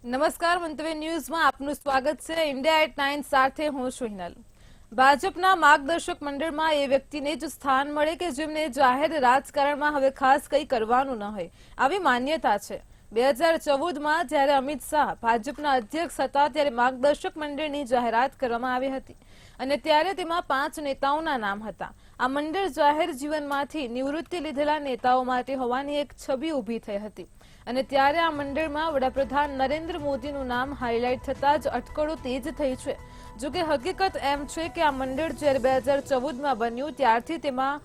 નમસ્કાર, મંતવ્ય ન્યૂઝમાં આપનું સ્વાગત છે. ઇન્ડિયા એટ 9 સાથે હું છું હિનલ. ભાજપના માર્ગદર્શક મંડળમાં એ વ્યક્તિને જ સ્થાન મળે કે જેમને જાહેર રાજકારણમાં હવે ખાસ કંઈ કરવાનું ન હોય, આવી માન્યતા છે. 2014માં જ્યારે અમિત શાહ ભાજપના અધ્યક્ષ હતા ત્યારે માર્ગદર્શક મંડળની જાહેરાત કરવામાં આવી હતી અને ત્યારે તેમાં 5 નેતાઓના નામ હતા. આ મંડળ જાહેર જીવનમાંથી નિવૃત્તિ લીધેલા નેતાઓ માટે હોવાની એક છબી ઊભી થઈ હતી અને ત્યારે આ મંડળમાં વડાપ્રધાન નરેન્દ્ર મોદીનું નામ હાઇલાઇટ થતાં જ અટકળો તેજ થઈ છે. જોકે હકીકત એમ છે કે આ મંડળ જ્યારે 2014માં બન્યું ત્યારથી તેમાં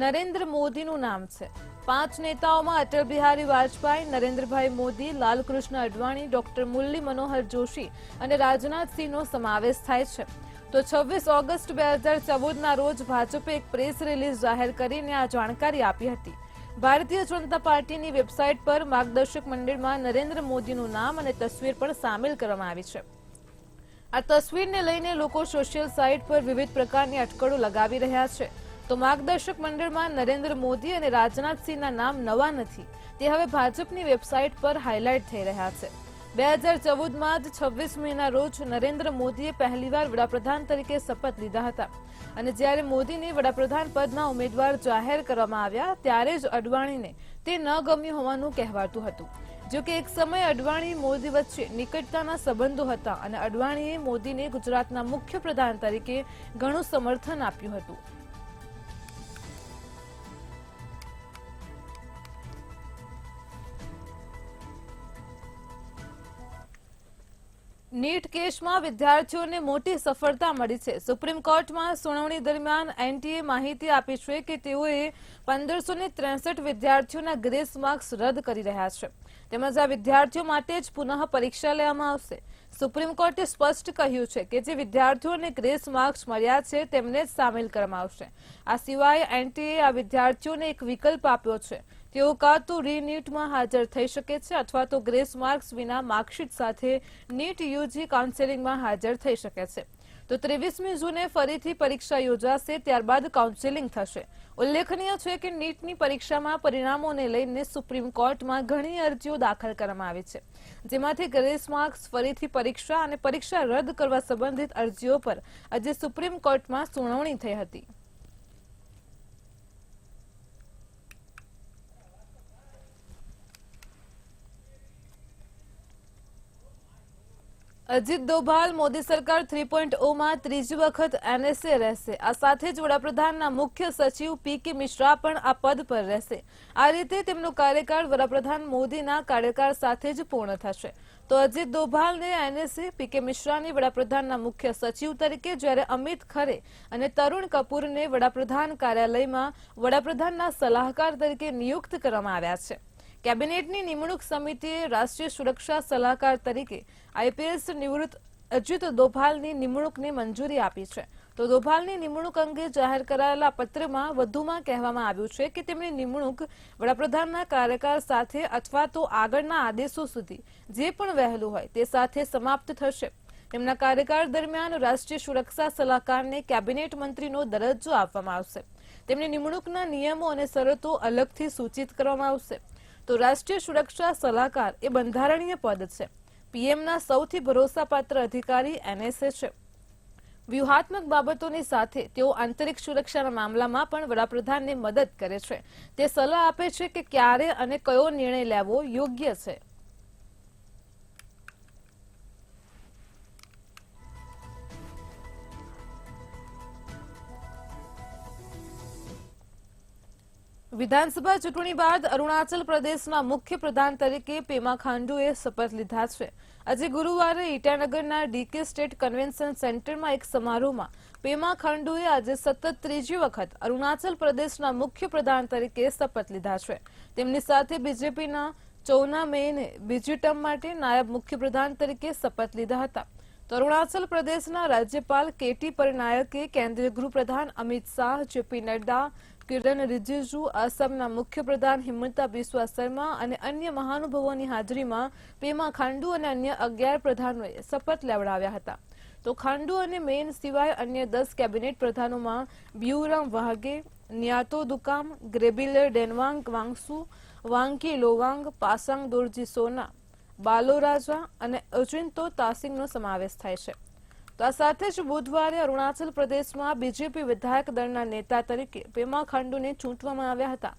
નરેન્દ્ર મોદીનું નામ છે. 5 નેતાઓમાં અટલ બિહારી વાજપેયી, નરેન્દ્રભાઈ મોદી, લાલકૃષ્ણ અડવાણી, ડોક્ટર મુરલી મનોહર જોશી અને રાજનાથસિંહનો સમાવેશ થાય છે. તો 26 ઓગસ્ટ 2014ના રોજ ભાજપે એક પ્રેસ રિલીઝ જાહેર કરીને આ જાણકારી આપી હતી. ભારતીય જનતા પાર્ટીની વેબસાઇટ પર માર્ગદર્શક મંડળમાં નરેન્દ્ર મોદીનું નામ અને તસવીર પણ સામેલ કરવામાં આવી છે. આ તસવીરને લઈને લોકો સોશિયલ સાઇટ પર વિવિધ પ્રકારની અટકળો લગાવી રહ્યા છે. તો માર્ગદર્શક મંડળમાં નરેન્દ્ર મોદી અને રાજનાથસિંહના નામ નવા નથી, તે હવે ભાજપની વેબસાઇટ પર હાઇલાઇટ થઈ રહ્યા છે. 2014માં જ 26 મેના રોજ નરેન્દ્ર મોદીએ પહેલીવાર વડાપ્રધાન તરીકે શપથ લીધા હતા અને જ્યારે મોદીને વડાપ્રધાન પદના ઉમેદવાર જાહેર કરવામાં આવ્યા ત્યારે જ અડવાણીને તે ન ગમ્યું હોવાનું કહેવાતું હતું. જો કે એક સમયે અડવાણી મોદી વચ્ચે નિકટતાના સંબંધો હતા અને અડવાણીએ મોદીને ગુજરાતના મુખ્ય પ્રધાન તરીકે ઘણું સમર્થન આપ્યું હતું. નીટ કેસમાં વિદ્યાર્થીઓને મોટી સફળતા મળી છે. સુપ્રીમ કોર્ટમાં સુનાવણી દરમિયાન એનટીએ માહિતી આપી છે કે તેઓએ 1563 વિદ્યાર્થીઓના ગ્રેસ માર્ક્સ રદ કરી રહ્યા છે. તેમજ આ વિદ્યાર્થીઓ માટે જ પુનઃ પરીક્ષા લેવામાં આવશે. સુપ્રીમ કોર્ટે સ્પષ્ટ કહ્યું છે કે જે વિદ્યાર્થીઓને ગ્રેસ માર્ક્સ મળ્યા છે તેમને જ સામેલ કરવામાં આવશે. આ સિવાય એનટીએ આ વિદ્યાર્થીઓને એક વિકલ્પ આપ્યો છે. તેઓ કાં તો રીનીટમાં હાજર થઈ શકે છે અથવા તો ગ્રેસ માર્ક્સ વિના માર્કશીટ સાથે નીટ યુજી કાઉન્સેલિંગમાં હાજર થઈ શકે છે. તો 23મી જૂને ફરીથી પરીક્ષા યોજાશે, ત્યારબાદ કાઉન્સેલિંગ થશે. ઉલ્લેખનીય છે કે નીટની પરીક્ષામાં પરિણામોને લઈને સુપ્રીમ કોર્ટમાં ઘણી અરજીઓ દાખલ કરવામાં આવી છે, જેમાંથી ગ્રેસ માર્ક્સ, ફરીથી પરીક્ષા અને પરીક્ષા રદ કરવા સંબંધિત અરજીઓ પર આજે સુપ્રીમ કોર્ટમાં સુનાવણી થઈ હતી. અજીત દોભાલ, મોદી સરકાર 3.0માં ત્રીજી વખત એનએસએ રહેશે. આ સાથે જ વડાપ્રધાનના મુખ્ય સચિવ પીકે મિશ્રા પણ આ પદ પર રહેશે. આ રીતે તેમનો કાર્યકાળ વડાપ્રધાન મોદીના કાર્યકાળ સાથે જ પૂર્ણ થશે. તો અજીત દોભાલને એનએસએ, પીકે મિશ્રાને વડાપ્રધાનના મુખ્ય સચિવ તરીકે, જ્યારે અમિત ખરે અને તરુણ કપૂરને વડાપ્રધાન કાર્યાલયમાં વડાપ્રધાનના સલાહકાર તરીકે નિયુક્ત કરવામાં આવ્યા છે. કેબિનેટની નિમણૂક સમિતિએ રાષ્ટ્રીય સુરક્ષા સલાહકાર તરીકે આઈપીએસ નિવૃત્ત અજીત દોભાલની નિમણૂકને મંજૂરી આપી છે. તો દોભાલની નિમણૂક અંગે જાહેર કરાયેલા પત્રમાં વધુમાં કહેવામાં આવ્યું છે કે તેમની નિમણૂક વડાપ્રધાનના કાર્યકાળ સાથે અથવા તો આગળના આદેશો સુધી જે પણ વહેલું હોય તે સાથે સમાપ્ત થશે. તેમના કાર્યકાળ દરમિયાન રાષ્ટ્રીય સુરક્ષા સલાહકારને કેબિનેટ મંત્રીનો દરજ્જો આપવામાં આવશે. તેમની નિમણૂકના નિયમો અને શરતો અલગથી સૂચિત કરવામાં આવશે. તો રાષ્ટ્રીય સુરક્ષા સલાહકાર એ બંધારણીય પદ છે. પીએમના સૌથી ભરોસાપાત્ર અધિકારી એનએસએ છે. વ્યૂહાત્મક બાબતોની સાથે તેઓ આંતરિક સુરક્ષાના મામલામાં પણ વડાપ્રધાનને મદદ કરે છે. તે સલાહ આપે છે કે ક્યારે અને કયો નિર્ણય લેવો યોગ્ય છે. વિધાનસભા ચૂંટણી બાદ અરુણાચલ પ્રદેશના મુખ્ય પ્રધાન તરીકે પેમા ખાંડુએ શપથ લીધા છે. આજે ગુરુવારે ઈટાનગરના ડીકે સ્ટેટ કન્વેન્શન સેન્ટરમાં એક સમારોહમાં પેમા ખાંડુએ આજે સતત ત્રીજી વખત અરુણાચલ પ્રદેશના મુખ્ય પ્રધાન તરીકે શપથ લીધા છે. તેમની સાથે બીજેપીના ચૌના મેઈને બીજી ટર્મ માટે નાયબ મુખ્યપ્રધાન તરીકે શપથ લીધા હતા. તો અરુણાચલ પ્રદેશના રાજ્યપાલ કેટી પરનાયકે, કેન્દ્રીય ગૃહપ્રધાન અમિત શાહ, જેપી નડ્ડા, કિરણ રિજિજુ, આસામના મુખ્યપ્રધાન હિમંતા બિસ્વા શર્મા અને અન્ય મહાનુભાવોની હાજરીમાં પેમા ખાંડુ અને અન્ય 11 પ્રધાનોએ શપથ લેવડાવ્યા હતા. તો ખાંડુ અને મેન સિવાય અન્ય 10 કેબિનેટ પ્રધાનોમાં બ્યુરામ વાઘે, ન્યાતો દુકામ, ગ્રેબિલર ડેનવાંગ વાંગસુ, વાંકી લોવાંગ, પાસાંગ દોરજી સોના, બાલોરાજા અને અજિંતો તાસિંગનો સમાવેશ થાય છે. તો આ સાથે જ બુધવારે અરુણાચલ પ્રદેશમાં બીજેપી વિધાયક દળના નેતા તરીકે પેમા ખાંડુને ચૂંટવામાં આવ્યા હતા.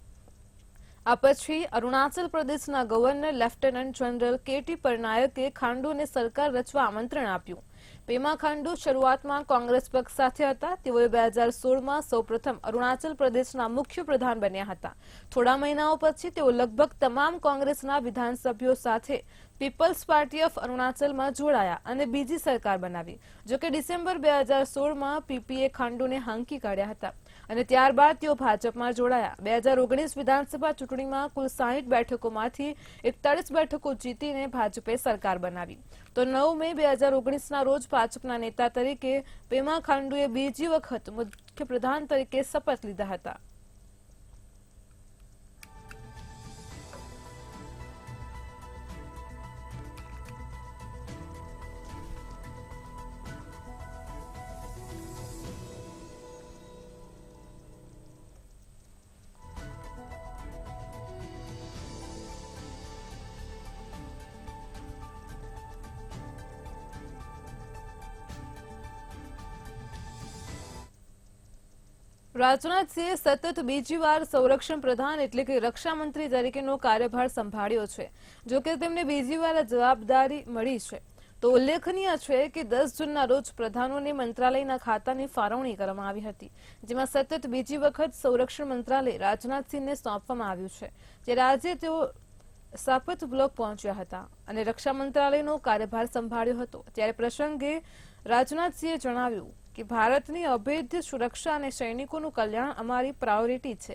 આ પછી અરુણાચલ પ્રદેશના ગવર્નર લેફ્ટનન્ટ જનરલ કે.ટી. પરનાયકે ખાંડુને સરકાર રચવા આમંત્રણ આપ્યું. પેમા ખાંડુ શરૂઆતમાં કોંગ્રેસ પક્ષ સાથે હતા. તેઓએ 2016માં સૌપ્રથમ અરુણાચલ પ્રદેશના મુખ્ય પ્રધાન બન્યા હતા. થોડા મહિનાઓ પછી તેઓ લગભગ તમામ કોંગ્રેસના વિધાનસભ્યો સાથે પીપલ્સ પાર્ટી ઓફ અરુણાચલમાં જોડાયા અને બીજી સરકાર બનાવી. જોકે ડિસેમ્બર 2016માં પીપીએ ખાંડુને હાંકી કાઢ્યા હતા અને ત્યારબાદ તેઓ ભાજપમાં જોડાયા. 2019 વિધાનસભા ચૂંટણીમાં કુલ 60 બેઠકોમાંથી 41 બેઠકો જીતીને ભાજપે સરકાર બનાવી. તો 9 મે 2019ના રોજ ભાજપના નેતા તરીકે પેમા ખાંડુએ બીજી વખત મુખ્યપ્રધાન તરીકે શપથ લીધા હતા. રાજનાથસિંહે સતત બીજી વાર સંરક્ષણ પ્રધાન એટલે કે રક્ષા મંત્રી તરીકેનો કાર્યભાર સંભાળ્યો છે. જોકે તેમને બીજી વાર જવાબદારી મળી છે. તો ઉલ્લેખનીય છે કે 10 જૂનના રોજ પ્રધાનોને મંત્રાલયના ખાતાની ફાળવણી કરવામાં આવી હતી, જેમાં સતત બીજી વખત સંરક્ષણ મંત્રાલય રાજનાથસિંહને સોંપવામાં આવ્યું છે. ત્યારે આજે તેઓ સાપત બ્લોક પહોંચ્યા હતા અને રક્ષા મંત્રાલયનો કાર્યભાર સંભાળ્યો હતો. ત્યારે પ્રસંગે રાજનાથસિંહે જણાવ્યું કે ભારતની અભેદ્ય સુરક્ષા અને સૈનિકોનું કલ્યાણ અમારી પ્રાયોરિટી છે.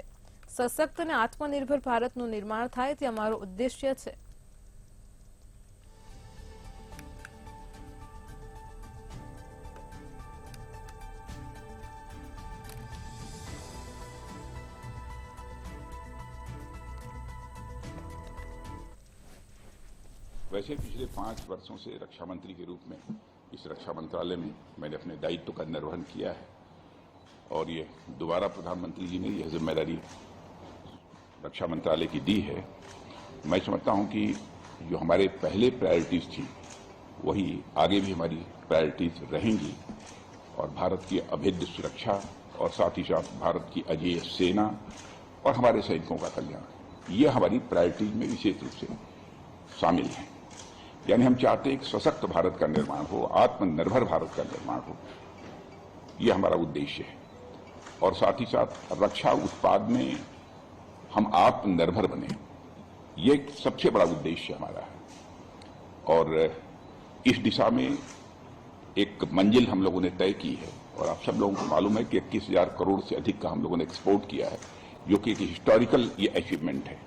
સશક્ત અને આત્મનિર્ભર ભારતનું નિર્માણ થાય તે અમારો ઉદ્દેશ્ય છે. वैसे पिछले 5 वर्षों से रक्षा मंत्री के रूप में इस रक्षा मंत्रालय में मैंने अपने दायित्व का निर्वहन किया है और ये दोबारा प्रधानमंत्री जी ने यह जिम्मेदारी रक्षा मंत्रालय की दी है. मैं समझता हूं कि जो हमारे पहले प्रायोरिटीज थी वही आगे भी हमारी प्रायोरिटीज रहेंगी और भारत की अभेद्य सुरक्षा और साथ ही साथ भारत की अजेय सेना और हमारे सैनिकों का कल्याण, ये हमारी प्रायोरिटीज में विशेष रूप से शामिल है. यानी हम चाहते हैं कि सशक्त भारत का निर्माण हो, आत्मनिर्भर भारत का निर्माण हो, ये हमारा उद्देश्य है. और साथ ही साथ रक्षा उत्पाद में हम आत्मनिर्भर बने, ये सबसे बड़ा उद्देश्य हमारा है. और इस दिशा में एक मंजिल हम लोगों ने तय की है और आप सब लोगों को मालूम है कि 21,000 करोड़ से अधिक का हम लोगों ने एक्सपोर्ट किया है, जो कि एक हिस्टोरिकल ये अचीवमेंट है.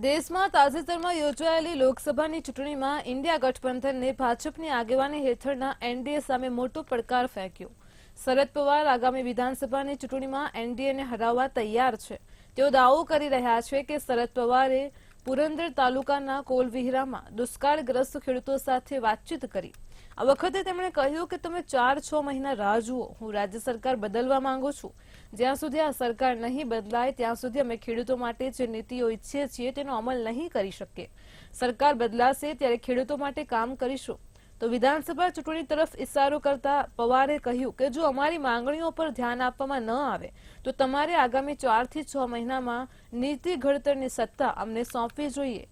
દેશમાં તાજેતરમાં યોજાયેલી લોકસભાની ચૂંટણીમાં ઇન્ડિયા ગઠબંધનને ભાજપની આગેવાની હેઠળના એનડીએ સામે મોટો પડકાર ફેંક્યો. શરદ પવાર આગામી વિધાનસભાની ચૂંટણીમાં એનડીએને હરાવવા તૈયાર છે. તેઓ દાવો કરી રહ્યા છે કે શરદ પવારે પુરંદર તાલુકાના કોલવિહરામાં દુષ્કાળગ્રસ્ત ખેડૂતો સાથે વાતચીત કરી. આ વખતે તેમણે કહ્યું કે તમે 4-6 મહિના રાહ જુઓ, હું રાજ્ય સરકાર બદલવા માંગુ છું. જ્યાં સુધી આ સરકાર નહીં બદલાય ત્યાં સુધી અમે ખેડૂતો માટે જે નીતિઓ ઈચ્છીએ છીએ તેનો અમલ નહીં કરી શકીએ. સરકાર બદલાશે ત્યારે ખેડૂતો માટે કામ કરીશું. તો વિધાનસભા ચૂંટણી તરફ ઇશારો કરતા પવારે કહ્યું કે જો અમારી માંગણીઓ પર ધ્યાન આપવામાં ન આવે તો તમારે આગામી 4 થી 6 મહિનામાં નીતિ ઘડતરની સત્તા અમને સોંપવી જોઈએ.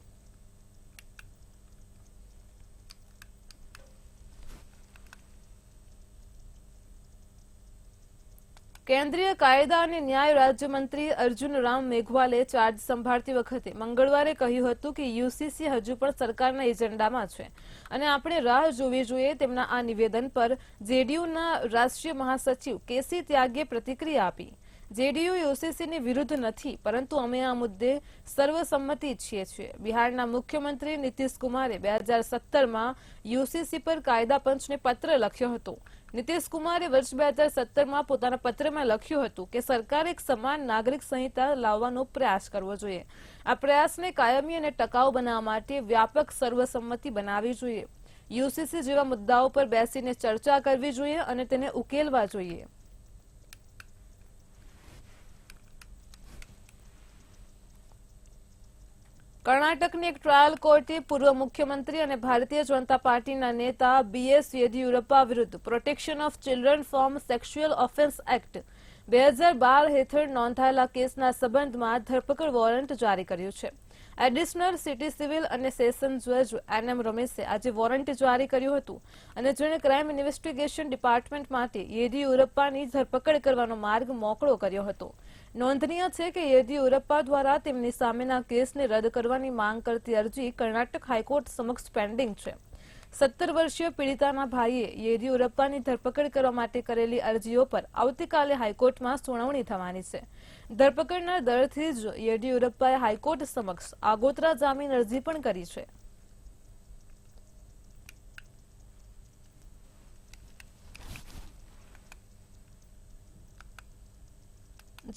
કેન્દ્રીય કાયદા અને ન્યાય રાજ્યમંત્રી અર્જુન રામ મેઘવાલે ચાર્જ સંભાળતી વખતે મંગળવારે કહ્યું હતું કે યુસીસી હજુ પણ સરકારના એજન્ડામાં છે અને આપણે રાહ જોવી જોઈએ. તેમના આ નિવેદન પર જેડીયુના રાષ્ટ્રીય મહાસચિવ કેસી ત્યાગીએ પ્રતિક્રિયા આપી. જેડીયુ યુસીસીની વિરુદ્ધ નથી, પરંતુ અમે આ મુદ્દે સર્વસંમતિ ઈચ્છીએ છીએ. બિહારના મુખ્યમંત્રી નીતિશ કુમારે 2017માં યુસીસી પર કાયદા પંચને પત્ર લખ્યો હતો. નીતિશ કુમારે વર્ષ 2017માં પોતાના પત્રમાં લખ્યું હતું કે સરકારે એક સમાન નાગરિક સંહિતા લાવવાનો પ્રયાસ કરવો જોઈએ. આ પ્રયાસને કાયમી અને ટકાઉ બનાવવા માટે વ્યાપક સર્વસંમતિ બનાવવી જોઈએ. યુસીસી જેવા મુદ્દાઓ પર બેસીને ચર્ચા કરવી જોઈએ અને તેને ઉકેલવા જોઈએ. કર્ણાટકની એક ટ્રાયલ કોર્ટે પૂર્વ મુખ્યમંત્રી અને ભારતીય જનતા પાર્ટીના નેતા બીએસ યેદિયુરપ્પા વિરુદ્ધ protection of children from sexual offence act 2012 હેઠળ નોંધાયેલા કેસના સંબંધમાં ધરપકડ વોરંટ જારી કર્યું છે. એડિશનલ સિટી સિવિલ અને સેશન જજ એનએમ રમેશે આજે વોરંટ જારી કર્યું હતું અને જેણે ક્રાઇમ ઇન્વેસ્ટિગેશન ડિપાર્ટમેન્ટ માટે યેદિયુરપ્પાની ધરપકડ કરવાનો માર્ગ મોકળો કર્યો હતો. નોંધનીય છે કે યેદિયુરપ્પા દ્વારા તેમની સામેના કેસને રદ કરવાની માંગ કરતી અરજી કર્ણાટક હાઈકોર્ટ સમક્ષ પેન્ડિંગ છે. 17 વર્ષીય પીડિતાના ભાઈએ યેદિયુરપ્પાની ધરપકડ કરવા માટે કરેલી અરજીઓ પર આવતીકાલે હાઈકોર્ટમાં સુનાવણી થવાની છે. ધરપકડના ડરથી જ યેદિયુરપ્પાએ હાઈકોર્ટ સમક્ષ આગોતરા જામીન અરજી પણ કરી છે.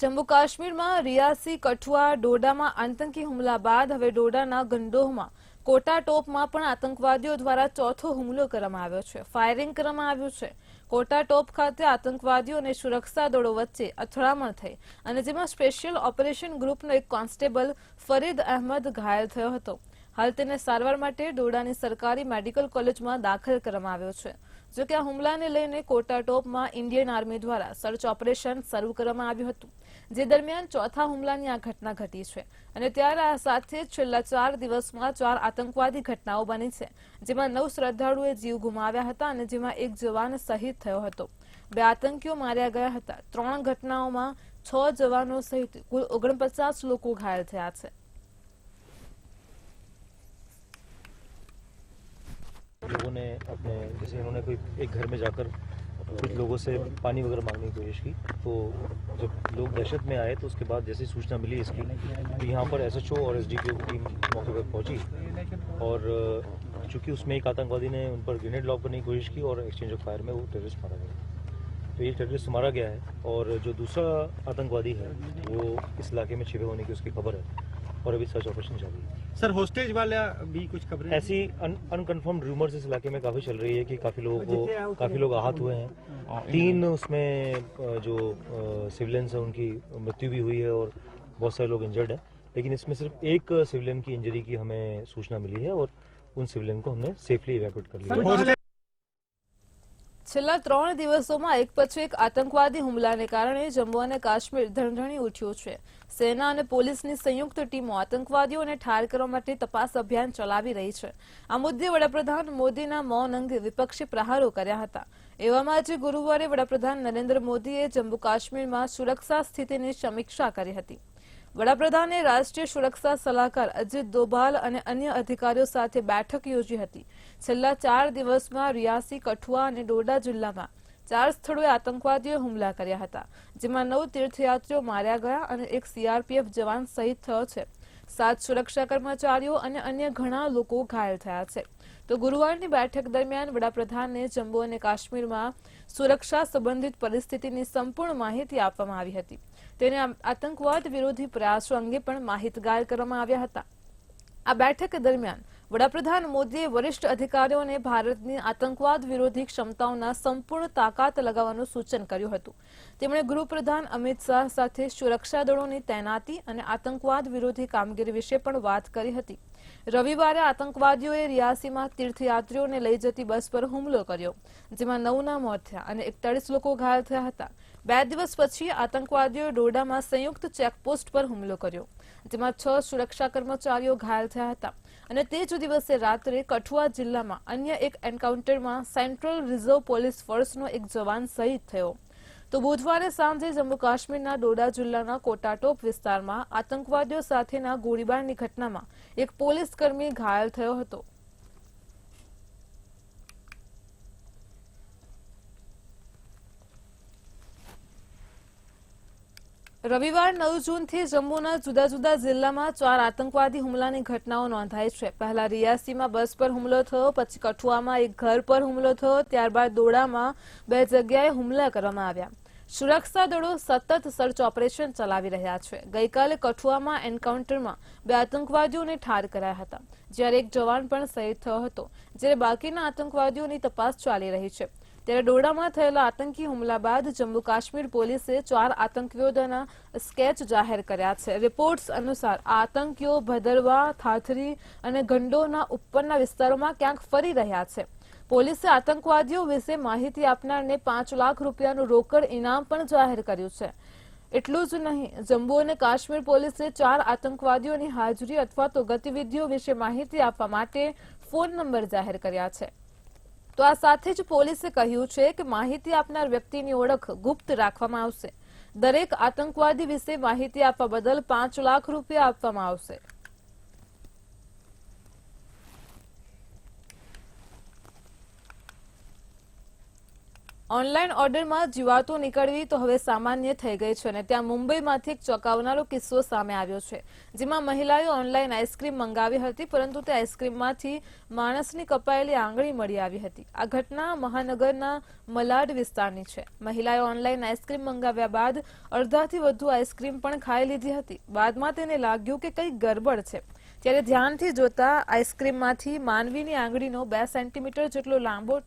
જમ્મુ કાશ્મીરમાં રિયાસી, કઠુઆ, ડોડામાં આતંકી હુમલા બાદ હવે ડોડાના ગંડોહમાં કોટા ટોપમાં પણ આતંકવાદીઓ દ્વારા ચોથો હુમલો કરવામાં આવ્યો છે. ફાયરિંગ કરવામાં આવ્યું છે. કોટા ટોપ ખાતે આતંકવાદીઓ અને સુરક્ષા દળો વચ્ચે અથડામણ થઈ અને જેમાં સ્પેશિયલ ઓપરેશન ગ્રુપનો એક કોન્સ્ટેબલ ફરીદ અહેમદ ઘાયલ થયો હતો. હાલ તેને સારવાર માટે ડોડાની સરકારી મેડિકલ કોલેજમાં દાખલ કરવામાં આવ્યો છે. જો કે આ હુમલાને લઈને કોટા ટોપમાં ઇન્ડિયન આર્મી દ્વારા સર્ચ ઓપરેશન શરૂ કરવામાં આવ્યું હતું, જે દરમિયાન ચોથા હુમલાની આ ઘટના ઘટી છે અને ત્યારે આ સાથે જ છેલ્લા 4 દિવસમાં 4 આતંકવાદી ઘટનાઓ બની છે, જેમાં 9 શ્રદ્ધાળુઓએ જીવ ગુમાવ્યા હતા અને જેમાં એક જવાન શહીદ થયો હતો. 2 આતંકીઓ માર્યા ગયા હતા. 3 ઘટનાઓમાં 6 જવાનો સહિત કુલ 49 લોકો ઘાયલ થયા છે. लोगों ने अपने जैसे इन्होंने कोई एक घर में जाकर कुछ लोगों से पानी वगैरह मांगने की कोशिश की, तो जब लोग दहशत में आए तो उसके बाद जैसे सूचना मिली इसकी, तो यहाँ पर एसएचओ और एसडीपीओ की टीम मौके पर पहुंची और चूंकि उसमें एक आतंकवादी ने उन पर ग्रेनेड लॉक करने की कोशिश की और एक्सचेंज ऑफ फायर में वो टेररिस्ट मारा गया. तो ये टेररिस्ट मारा गया है और जो दूसरा आतंकवादी है वो इस इलाके में छिपे होने की उसकी खबर है और अभी सर्च ऑपरेशन चल रही है. सर होस्टेज वाला भी कुछ खबरें ऐसी अनकन्फर्म्ड रूमर्स इस इलाके में काफ़ी चल रही है कि काफ़ी लोग आहत हुए हैं. 3 उसमें जो सिविलियंस हैं उनकी मृत्यु भी हुई है और बहुत सारे लोग इंजर्ड हैं, लेकिन इसमें सिर्फ एक सिविलियन की इंजरी की हमें सूचना मिली है और उन सिविलियन को हमने सेफली इवैक्यूएट कर लिया है. છેલ્લા 3 દિવસોમાં એક પછી એક આતંકવાદી હુમલાને કારણે જમ્મુ અને કાશ્મીર ધણધણી ઉઠ્યું છે. સેના અને પોલીસની સંયુક્ત ટીમો આતંકવાદીઓને ઠાર કરવા માટે તપાસ અભિયાન ચલાવી રહી છે. આ મુદ્દે વડાપ્રધાન મોદીના મૌન અંગે વિપક્ષી પ્રહારો કર્યા હતા. એવામાં આજે ગુરુવારે વડાપ્રધાન નરેન્દ્ર મોદીએ જમ્મુ કાશ્મીરમાં સુરક્ષા સ્થિતિની સમીક્ષા કરી હતી. વડાપ્રધાને રાષ્ટ્રીય સુરક્ષા સલાહકાર અજીત દોભાલ અને અન્ય અધિકારીઓ સાથે બેઠક યોજી હતી. છેલ્લા 4 દિવસમાં રિયાસી, કઠુઆ અને ડોડા જિલ્લામાં 4 સ્થળોએ આતંકવાદીઓએ હુમલા કર્યા હતા, જેમાં 9 તીર્થયાત્રીઓ માર્યા ગયા અને એક સીઆરપીએફ જવાન શહીદ થયો છે. 7 સુરક્ષા કર્મચારીઓ અને અન્ય ઘણા લોકો ઘાયલ થયા છે. તો ગુરુવારની બેઠક દરમિયાન વડાપ્રધાનને જમ્મુ અને કાશ્મીરમાં સુરક્ષા સંબંધિત પરિસ્થિતિની સંપૂર્ણ માહિતી આપવામાં આવી હતી. તેને આતંકવાદ વિરોધી પ્રયાસો અંગે પણ માહિતગાર કરવામાં આવ્યા હતા. આ બેઠક દરમિયાન વડાપ્રધાન મોદીએ વરિષ્ઠ અધિકારીઓને ભારતની આતંકવાદ વિરોધી ક્ષમતાઓના સંપૂર્ણ તાકાત લગાવવાનું સૂચન કર્યું હતું. તેમણે ગૃહપ્રધાન અમિત શાહ સાથે સુરક્ષા દળોની તૈનાતી અને આતંકવાદ વિરોધી કામગીરી વિશે પણ વાત કરી હતી. રવિવારે આતંકવાદીઓએ રિયાસીમાં તીર્થયાત્રીઓને લઈ જતી બસ પર હુમલો કર્યો, જેમાં 9ના મોત થયા અને 41 લોકો ઘાયલ થયા હતા. 2 દિવસ પછી આતંકવાદીઓએ ડોડામાં સંયુક્ત ચેકપોસ્ટ પર હુમલો કર્યો, જેમાં 6 સુરક્ષા કર્મચારીઓ ઘાયલ થયા હતા અને તે જ દિવસે રાત્રે કઠુઆ જિલ્લામાં અન્ય એક એન્કાઉન્ટરમાં સેન્ટ્રલ રિઝર્વ પોલીસ ફોર્સનો એક જવાન શહીદ થયો. તો બુધવારે સાંજે જમ્મુ કાશ્મીરના ડોડા જિલ્લાના કોટાટોપ વિસ્તારમાં આતંકવાદીઓ સાથેના ગોળીબારની ઘટનામાં એક પોલીસ કર્મી ઘાયલ થયો હતો. રવિવાર 9 જૂનથી જમ્મુના જુદા જુદા જિલ્લામાં 4 આતંકવાદી હુમલાની ઘટનાઓ નોંધાઈ છે. પહેલા રિયાસીમાં બસ પર હુમલો થયો, પછી કઠુઆમાં એક ઘર પર હુમલો થયો, ત્યારબાદ ડોડામાં 2 જગ્યાએ હુમલા કરવામાં આવ્યા. સુરક્ષા દળો સતત સર્ચ ઓપરેશન ચલાવી રહ્યા છે. ગઈકાલે કઠુઆમાં એન્કાઉન્ટરમાં 2 આતંકવાદીઓને ઠાર કરાયા હતા, જ્યારે એક જવાન પણ શહીદ થયો હતો, જ્યારે બાકીના આતંકવાદીઓની તપાસ ચાલી રહી છે. ત્યારે ડોડામાં થયેલા આતંકી હુમલા બાદ જમ્મુ કાશ્મીર પોલીસે 4 આતંકવાદીઓના સ્કેચ જાહેર કર્યા છે. રિપોર્ટ્સ અનુસાર આ આતંકીઓ ભદરવા, થાથરી અને ગંડોના ઉપરના વિસ્તારોમાં ક્યાંક ફરી રહ્યા છે. પોલીસે આતંકવાદીઓ વિશે માહિતી આપનારને 5 લાખ રૂપિયાનું રોકડ ઇનામ પણ જાહેર કર્યું છે. એટલું જ નહીં, જમ્મુ અને કાશ્મીર પોલીસે 4 આતંકવાદીઓની હાજરી અથવા તો ગતિવિધિઓ વિશે માહિતી આપવા માટે ફોન નંબર જાહેર કર્યા છે. તો આ સાથે જ પોલીસે કહ્યું છે કે માહિતી આપનાર વ્યક્તિની ઓળખ ગુપ્ત રાખવામાં આવશે. દરેક આતંકવાદી વિશે માહિતી આપવા બદલ 5 લાખ રૂપિયા આપવામાં આવશે. ઓનલાઈન ઓર્ડરમાં જીવાતો નીકળવી તો હવે સામાન્ય થઈ ગઈ છે અને ત્યાં મુંબઈમાંથી એક ચોંકાવનારો કિસ્સો સામે આવ્યો છે, જેમાં મહિલાએ ઓનલાઈન આઈસ્ક્રીમ મંગાવી હતી, પરંતુ તે આઈસ્ક્રીમમાંથી માણસની કપાયેલી આંગળી મળી આવી હતી. આ ઘટના મહાનગરના મલાડ વિસ્તારની છે. મહિલાએ ઓનલાઈન આઈસ્ક્રીમ મંગાવ્યા બાદ અડધાથી વધુ આઈસ્ક્રીમ પણ ખાઈ લીધી હતી. બાદમાં તેને લાગ્યું કે કંઈક ગરબડ છે, ત્યારે ધ્યાનથી જોતા આઈસ્ક્રીમમાંથી માનવીની આંગળીનો 2 સેન્ટીમીટર જેટલો લાંબો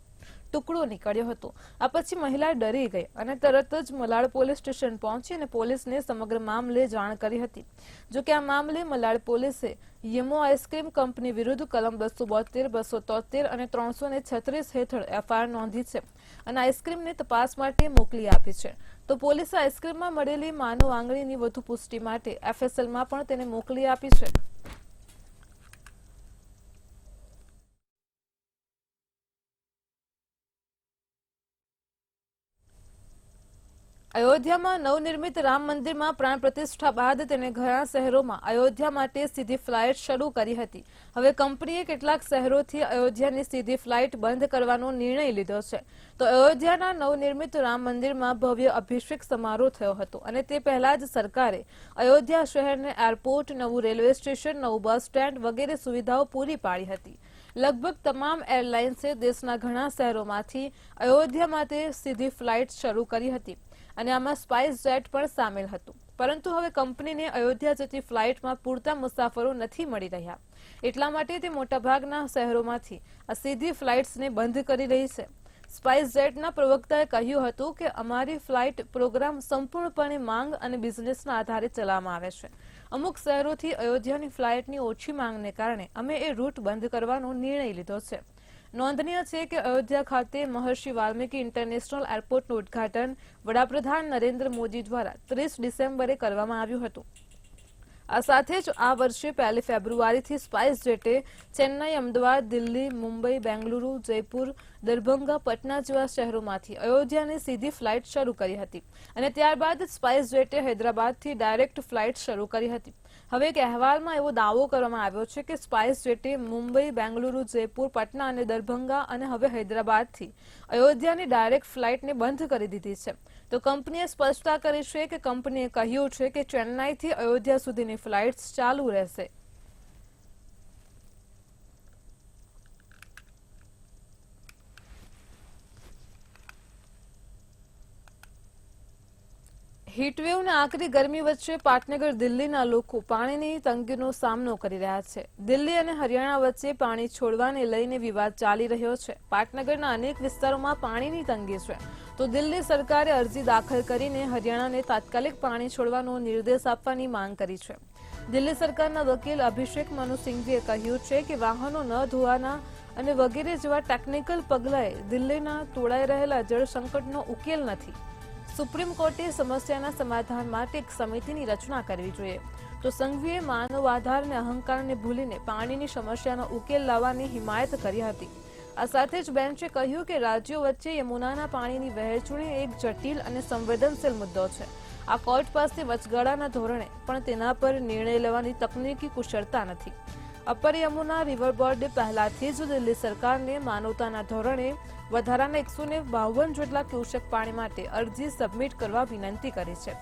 ટુકડો નીકળ્યો હતો. આ પછી મહિલા ડરી ગઈ અને તરત જ મલાડ પોલીસ સ્ટેશન પહોંચી અને પોલીસને સમગ્ર મામલે જાણ કરી હતી. જોકે આ મામલે મલાડ પોલીસે યમો આઈસ્ક્રીમ કંપની વિરુદ્ધ કલમ 272, 273 અને 336 હેઠળ એફઆઈઆર નોંધી છે અને આઈસ્ક્રીમને તપાસ માટે મોકલી આપી છે. તો પોલીસે આઈસ્ક્રીમમાં મળેલી માનવ આંગળીની વધુ પુષ્ટિ માટે એફએસએલમાં પણ તેને મોકલી આપી છે. અયોધ્યામાં નવનિર્મિત રામ મંદિરમાં પ્રાણ પ્રતિષ્ઠા બાદ તેને ઘણા શહેરોમાં અયોધ્યા માટે સીધી ફ્લાઇટ શરૂ કરી હતી. હવે કંપનીએ કેટલાક શહેરોથી અયોધ્યાની સીધી ફ્લાઇટ બંધ કરવાનો નિર્ણય લીધો છે. તો અયોધ્યાના નવનિર્મિત રામ મંદિરમાં ભવ્ય અભિષેક સમારોહ થયો હતો અને તે પહેલા જ સરકારે અયોધ્યા શહેરને એરપોર્ટ, નવું રેલવે સ્ટેશન, નવું બસ સ્ટેન્ડ વગેરે સુવિધાઓ પૂરી પાડી હતી. લગભગ તમામ એરલાઇન્સે દેશના ઘણા શહેરોમાંથી અયોધ્યા માટે સીધી ફ્લાઇટ શરૂ કરી હતી અને આમાં સ્પાઇસ જેટ પણ સામેલ હતું. પરંતુ હવે કંપનીને અયોધ્યા જતી ફ્લાઇટમાં પૂરતા મુસાફરો નથી મળી રહ્યા, એટલા માટે તે મોટાભાગના શહેરોમાંથી આ સીધી ફ્લાઇટ્સને બંધ કરી રહી છે. સ્પાઇસ જેટના પ્રવક્તાએ કહ્યું હતું કે અમારી ફ્લાઇટ પ્રોગ્રામ સંપૂર્ણપણે માંગ અને બિઝનેસના આધારે ચલાવવામાં આવે છે. અમુક શહેરોથી અયોધ્યાની ફ્લાઇટની ઓછી માંગને કારણે અમે એ રૂટ બંધ કરવાનો નિર્ણય લીધો છે. નોંધનીય છે કે અયોધ્યા ખાતે મહર્ષિ વાલ્મીકી ઇન્ટરનેશનલ એરપોર્ટનું ઉદ્ઘાટન વડાપ્રધાન નરેન્દ્ર મોદી દ્વારા 30 ડિસેમ્બરે કરવામાં આવ્યું હતું. આ સાથે જ આ વર્ષે 1 ફેબ્રુઆરીથી સ્પાઇસ જેટે ચેન્નઈ, અમદાવાદ, દિલ્હી, મુંબઈ, બેંગલુરુ, જયપુર, દરભંગા, પટના જેવા શહેરોમાંથી અયોધ્યાની સીધી ફ્લાઇટ શરૂ કરી હતી અને ત્યારબાદ સ્પાઇસ જેટે હૈદરાબાદથી ડાયરેક્ટ ફ્લાઇટ શરૂ કરી હતી. હવે એક અહેવાલમાં એવો દાવો કરવામાં આવ્યો છે કે સ્પાઇસ જેટે મુંબઈ, બેંગલુરુ, જયપુર, પટના અને દરભંગા અને હવે હૈદરાબાદથી અયોધ્યાની ડાયરેક્ટ ફ્લાઇટને બંધ કરી દીધી છે. તો કંપનીએ સ્પષ્ટતા કરી છે કે કંપનીએ કહ્યું છે કે ચેન્નાઈથી અયોધ્યા સુધીની ફ્લાઇટ્સ ચાલુ રહેશે. હીટવેવ અને આકરી ગરમી વચ્ચે પાટનગર દિલ્હીના લોકો પાણીની તંગીનો સામનો કરી રહ્યા છે. દિલ્હી અને હરિયાણા વચ્ચે પાણી છોડવાને લઈને વિવાદ ચાલી રહ્યો છે. પાટનગરના અનેક વિસ્તારોમાં પાણીની તંગી છે, તો દિલ્હી સરકારે અરજી દાખલ કરીને હરિયાણાને તાત્કાલિક પાણી છોડવાનો નિર્દેશ આપવાની માંગ કરી છે. દિલ્હી સરકારના વકીલ અભિષેક મનુ સિંઘવીએ કહ્યું છે કે વાહનો ન ધોવાના અને વગેરે જેવા ટેકનિકલ પગલાંએ દિલ્હીના તોડાઈ રહેલા જળ સંકટનો ઉકેલ નથી. સુપ્રીમ કોર્ટે સમસ્યાના સમાધાન માટે એક સમિતિની રચના કરવી જોઈએ. તો સંઘવીએ માનવ આધાર અને અહંકારને ભૂલીને પાણીની સમસ્યાનો ઉકેલ લાવવાની હિમાયત કરી હતી. આ સાથે જ બેન્ચે કહ્યું કે રાજ્યો વચ્ચે યમુનાના પાણીની વહેંચણી એક જટિલ અને સંવેદનશીલ મુદ્દો છે. આ કોર્ટ પાસે વચગાળાના ધોરણે પણ તેના પર નિર્ણય લેવાની તકનીકી કુશળતા નથી. અપર યમુના રિવર બોર્ડે પહેલાથી જ દિલ્હી સરકારને માનવતાના ધોરણે વધારાના 152 જેટલા ક્યુસેક પાણી માટે અરજી સબમિટ કરવા વિનંતી કરી છે.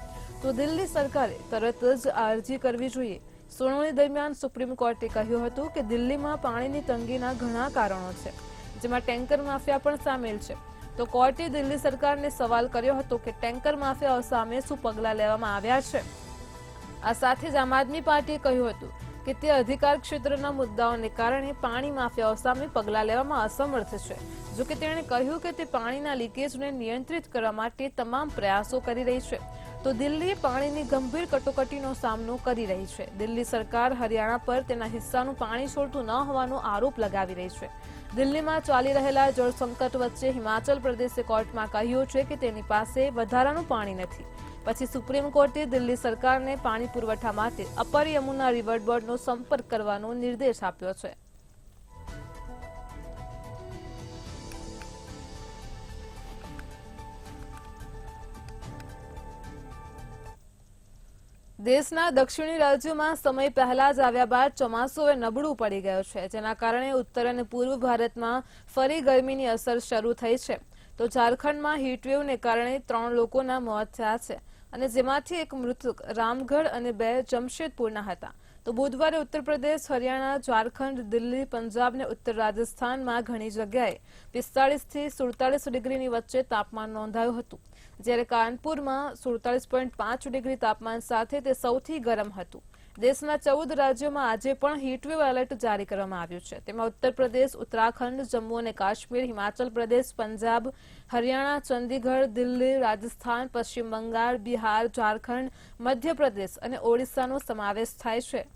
તો દિલ્હી સરકારે તરત જ આ અરજી કરવી જોઈએ. સુનાવણી દરમિયાન સુપ્રીમ કોર્ટે કહ્યું હતું કે દિલ્હીમાં પાણીની તંગીના ઘણા કારણો છે, જેમાં ટેન્કર માફિયા પણ સામેલ છે. તો કોર્ટે દિલ્હી સરકારને સવાલ કર્યો હતો કે ટેન્કર માફિયાઓ સામે શું પગલાં લેવામાં આવ્યા છે. આ સાથે જ આમ આદમી પાર્ટીએ કહ્યું હતું કે તે અધિકાર ક્ષેત્રના મુદ્દાઓને કારણે પાણી માફિયાઓ સામે પગલાં લેવામાં અસમર્થ છે. જો કે તેણે કહ્યું કે તે પાણીના લીકેજને નિયંત્રિત કરવા માટે તમામ પ્રયાસો કરી રહી છે. તો દિલ્હી પાણીની ગંભીર કટોકટીનો સામનો કરી રહી છે. દિલ્હી સરકાર હરિયાણા પર તેના હિસ્સાનું પાણી છોડતું ન હોવાનો આરોપ લગાવી રહી છે. દિલ્હીમાં ચાલી રહેલા જળ સંકટ વચ્ચે હિમાચલ પ્રદેશે કોર્ટમાં કહ્યું છે કે તેની પાસે વધારાનું પાણી નથી. પછી સુપ્રીમ કોર્ટે દિલ્હી સરકારને પાણી પુરવઠા માટે અપર યમુના રિવર બોર્ડનો સંપર્ક કરવાનો નિર્દેશ આપ્યો છે. દેશના દક્ષિણી રાજ્યોમાં સમય પહેલા જ આવ્યા બાદ ચોમાસું હવે નબળું પડી ગયું છે, જેના કારણે ઉત્તર અને પૂર્વ ભારતમાં ફરી ગરમીની અસર શરૂ થઈ છે. તો ઝારખંડમાં હીટવેવને કારણે 3 લોકોના મોત થયા છે અને જેમાંથી એક મૃતક રામગઢ અને 2 જમશેદપુરના હતા. તો બુધવારે ઉત્તર પ્રદેશ, હરિયાણા, ઝારખંડ, દિલ્હી, પંજાબ અને ઉત્તર રાજસ્થાનમાં ઘણી જગ્યાએ 45 થી 47 ડિગ્રીની વચ્ચે તાપમાન નોંધાયું હતું, જ્યારે કાનપુરમાં 47.5 ડિગ્રી તાપમાન સાથે તે સૌથી ગરમ હતું. દેશના 14 રાજ્યોમાં આજે પણ હીટવેવ એલર્ટ જારી કરવામાં આવ્યું છે. તેમાં ઉત્તર પ્રદેશ, ઉત્તરાખંડ, જમ્મુ અને કાશ્મીર, હિમાચલ પ્રદેશ, પંજાબ, હરિયાણા, ચંદીગઢ, દિલ્હી, રાજસ્થાન, પશ્ચિમ બંગાળ, બિહાર, ઝારખંડ, મધ્યપ્રદેશ અને ઓડિશાનો સમાવેશ થાય છે.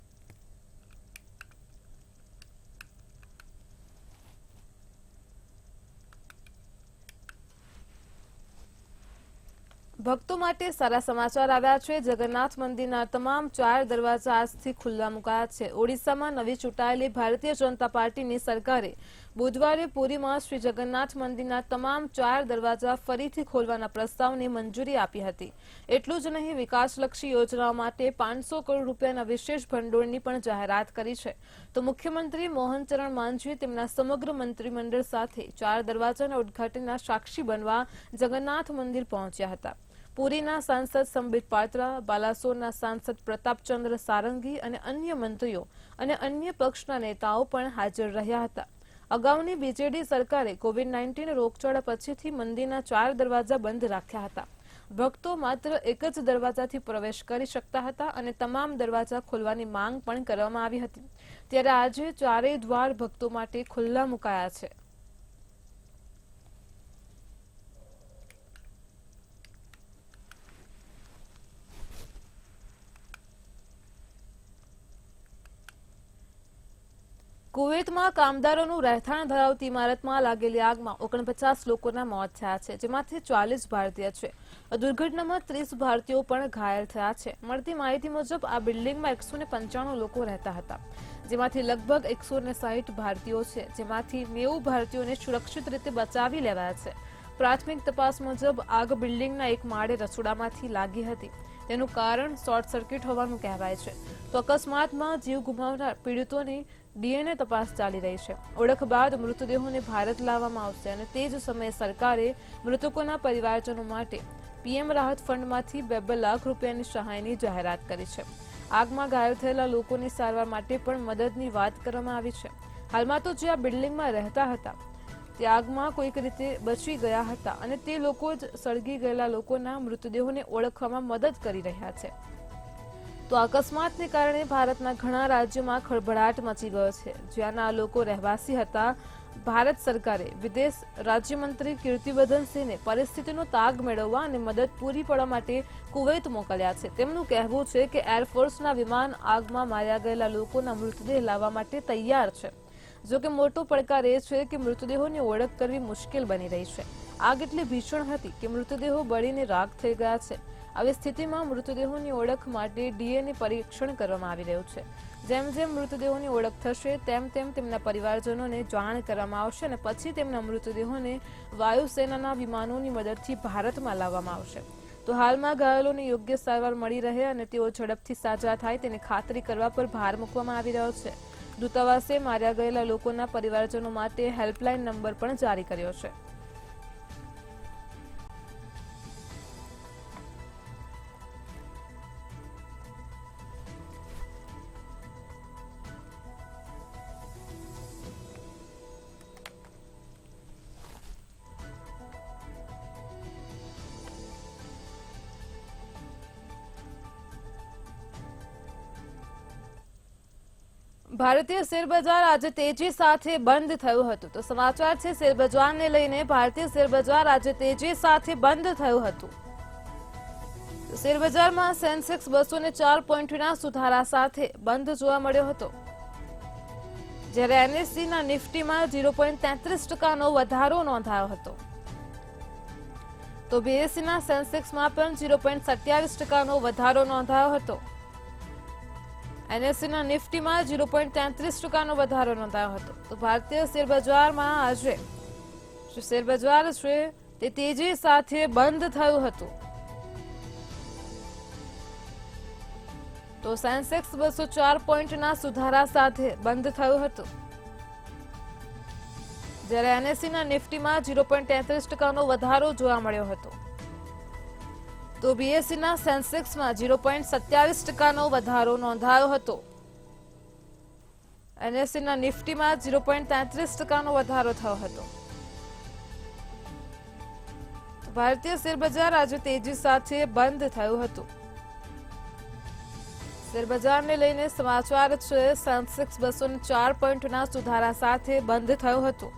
ભક્તો માટે સારા સમાચાર આવ્યા છે. જગન્નાથ મંદિરના તમામ 4 દરવાજા આજથી ખુલ્લા મુકાયા છે. ઓડિશામાં નવી ચૂંટાયેલી ભારતીય જનતા પાર્ટીની સરકારે બુધવારે પુરીમાં શ્રી જગન્નાથ મંદિરના તમામ 4 દરવાજા ફરીથી ખોલવાના પ્રસ્તાવને મંજૂરી આપી હતી. એટલું જ નહીં, વિકાસલક્ષી યોજનાઓ માટે 500 કરોડ રૂપિયાના વિશેષ ભંડોળની પણ જાહેરાત કરી છે. તો મુખ્યમંત્રી મોહન ચરણ માંઝી તેમના સમગ્ર મંત્રીમંડળ સાથે 4 દરવાજાના ઉદ્ઘાટનના સાક્ષી બનવા જગન્નાથ મંદિર પહોંચ્યા હતા. પુરીના સાંસદ સંબિત પાત્રા, બાલાસોરના સાંસદ પ્રતાપચંદ્ર સારંગી અને અન્ય મંત્રીઓ અને અન્ય પક્ષના નેતાઓ પણ હાજર રહ્યા હતા. અગાઉની બીજેડી સરકારે કોવિડ-19 રોગચાળા પછીથી મંદિરના 4 દરવાજા બંધ રાખ્યા હતા. ભક્તો માત્ર એક જ દરવાજાથી પ્રવેશ કરી શકતા હતા અને તમામ દરવાજા ખોલવાની માંગ પણ કરવામાં આવી હતી. ત્યારે આજે 4 દ્વાર ભક્તો માટે ખુલ્લા મુકાયા છે. કુવૈતમાં કામદારોનું રહેઠાણ ધરાવતી ઇમારતમાં લાગેલી આગમાં 49 લોકોના મોત થયા છે, જેમાંથી 40 ભારતીય છે. દુર્ઘટનામાં 30 ભારતીયો પણ ઘાયલ થયા છે. મળતી માહિતી મુજબ આ બિલ્ડિંગમાં 195 લોકો રહેતા હતા, જેમાંથી લગભગ 160 ભારતીયો છે, જેમાંથી 90 ભારતીયોને સુરક્ષિત રીતે બચાવી લેવાયા છે. પ્રાથમિક તપાસ મુજબ આગ બિલ્ડિંગના એક માળે રસોડામાંથી લાગી હતી. તેનું કારણ શોર્ટ સર્કિટ હોવાનું કહેવાય છે. તો અકસ્માતમાં જીવ ગુમાવનાર પીડિતોની ડીએનએ તપાસ ચાલી રહી છે. ઓળખ બાદ મૃતદેહોને ભારત લાવવામાં આવશે અને તે જ સમયે સરકારે મૃતકોના પરિવારજનો માટે પીએમ રાહત ફંડમાંથી 2 લાખ રૂપિયાની સહાયની જાહેરાત કરી છે. આગમાં ઘાયલ થયેલા લોકોની સારવાર માટે પણ મદદની વાત કરવામાં આવી છે. હાલમાં તો જે આ બિલ્ડિંગમાં રહેતા હતા તે આગમાં કોઈક રીતે બચી ગયા હતા અને તે લોકો જ સળગી ગયેલા લોકોના મૃતદેહોને ઓળખવામાં મદદ કરી રહ્યા છે. તો અકસ્માતને કારણે ભારતના ઘણા રાજ્યોમાં ખળભળાટ મચી ગયો છે. જ્યાંના લોકો રહેવાસી હતા, ભારત સરકારે વિદેશ રાજ્યમંત્રી કીર્તિવર્ધન સિંહને પરિસ્થિતિનો તાગ મેળવવા અને મદદ પૂરી પાડવા માટે કુવૈત મોકલ્યા છે. તેમનું કહેવું છે કે એરફોર્સના વિમાન આગમાં માર્યા ગયેલા લોકોના મૃતદેહ લાવવા માટે તૈયાર છે. જો કે મોટો પડકાર એ છે કે મૃતદેહોની ઓળખ કરવી મુશ્કેલ બની રહી છે. આગ એટલી ભીષણ હતી કે મૃતદેહો બળીને રાખ થઈ ગયા છે. આવી સ્થિતિમાં મૃતદેહોની ઓળખ માટે ડીએનએ પરીક્ષણ કરવામાં આવી રહ્યું છે. જેમ જેમ મૃતદેહોની ઓળખ થશે તેમ તેમ તેમના પરિવારજનોને જાણ કરવામાં આવશે અને પછી તેમના મૃતદેહોને વાયુસેનાના વિમાનોની મદદથી ભારતમાં લાવવામાં આવશે. તો હાલમાં ઘાયલોને યોગ્ય સારવાર મળી રહે અને તેઓ ઝડપથી સાજા થાય તેની ખાતરી કરવા પર ભાર મૂકવામાં આવી રહ્યો છે. દૂતાવાસે માર્યા ગયેલા લોકોના પરિવારજનો માટે હેલ્પલાઇન નંબર પણ જારી કર્યો છે. ભારતીય શેરબજાર આજે તેજી સાથે બંધ થયું હતું તો સમાચાર છે શેરબજારને લઈને ભારતીય શેરબજાર આજે તેજી સાથે બંધ થયું હતું શેરબજારમાં સેન્સેક્સ 204 પોઈન્ટના સુધારા સાથે બંધ જોવા મળ્યો હતો જ્યારે એનએસસીના નિફ્ટીમાં 0.33% વધારો નોંધાયો હતો તો બીએસસીના સેન્સેક્સમાં પણ 0.27% વધારો નોંધાયો હતો એનએસસીના નિફ્ટીમાં 0.33% વધારો નોંધાયો હતો તો ભારતીય શેરબજારમાં આજે શેરબજાર છે તે તેજી સાથે બંધ થયું હતું તો સેન્સેક્સ 204 પોઈન્ટના સુધારા સાથે બંધ થયું હતું જ્યારે એનએસસીના નિફ્ટીમાં 0.33% વધારો જોવા મળ્યો હતો તો બીએસસીના સેન્સેક્સમાં 0.27% વધારો નોંધાયો હતો એનએસસીના નિફ્ટીમાં 0.33% વધારો થયો હતો ભારતીય શેરબજાર આજે તેજી સાથે બંધ થયું હતું શેરબજારને લઈને સમાચાર છે સેન્સેક્સ 204 પોઈન્ટના સુધારા સાથે બંધ થયું હતું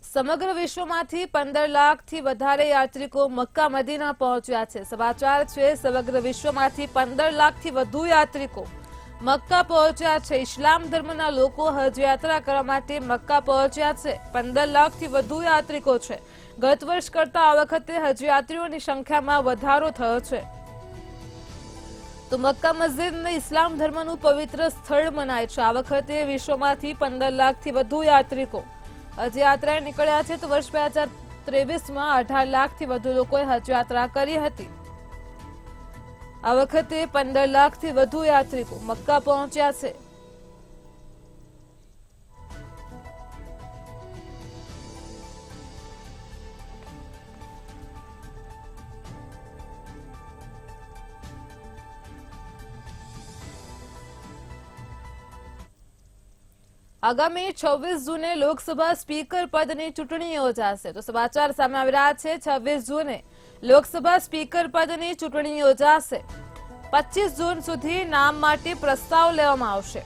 સમગ્ર વિશ્વમાંથી 15 લાખથી વધારે યાત્રિકો મક્કા મદીના પહોંચ્યા છે સમાચાર છે સમગ્ર વિશ્વમાંથી 15 લાખથી વધુ યાત્રિકો મક્કા પહોંચ્યા છે ઇસ્લામ ધર્મના લોકો હજ યાત્રા કરવા માટે મક્કા પહોંચ્યા છે 15 લાખથી વધુ યાત્રિકો છે ગત વર્ષ કરતા આ વખતે હજ યાત્રીઓની સંખ્યામાં વધારો થયો છે તો મક્કા મસ્જિદને ઇસ્લામ ધર્મનું પવિત્ર સ્થળ મનાય છે આ વખતે વિશ્વમાંથી 15 લાખથી વધુ યાત્રિકો હજ યાત્રાએ નીકળ્યા છે તો વર્ષ 2023માં 18 લાખથી વધુ લોકોએ હજ યાત્રા કરી હતી આ વખતે 15 લાખથી વધુ યાત્રિકો મક્કા પહોંચ્યા છે આગામી 26 જૂને લોકસભા સ્પીકર પદની ચૂંટણી યોજાશે તો સમાચાર સામે આવી રહ્યા છે 26 જૂને લોકસભા સ્પીકર પદની ચૂંટણી યોજાશે 25 જૂન સુધી નામ માટે પ્રસ્તાવ લેવામાં આવશે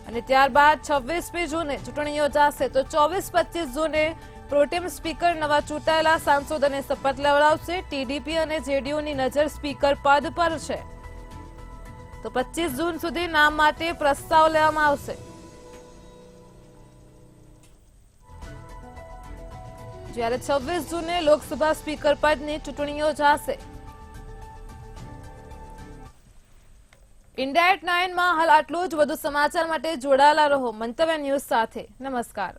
અને ત્યારબાદ 26મી જૂને ચૂંટણી યોજાશે તો 24-25 જૂને પ્રોટેમ સ્પીકર નવા ચૂંટાયેલા સાંસદોને શપથ લેવડાવશે ટીડીપી અને જેડીયુની નજર સ્પીકર પદ પર છે તો 25 જૂન સુધી નામ માટે પ્રસ્તાવ લેવામાં આવશે જ્યારે 26 જૂને લોકસભા સ્પીકર પદની ચૂંટણી યોજાશે ઇન્ડિયા એટ 9 માં હાલ આટલું જ વધુ સમાચાર માટે જોડાયેલા રહો મંતવ્ય ન્યૂઝ સાથે નમસ્કાર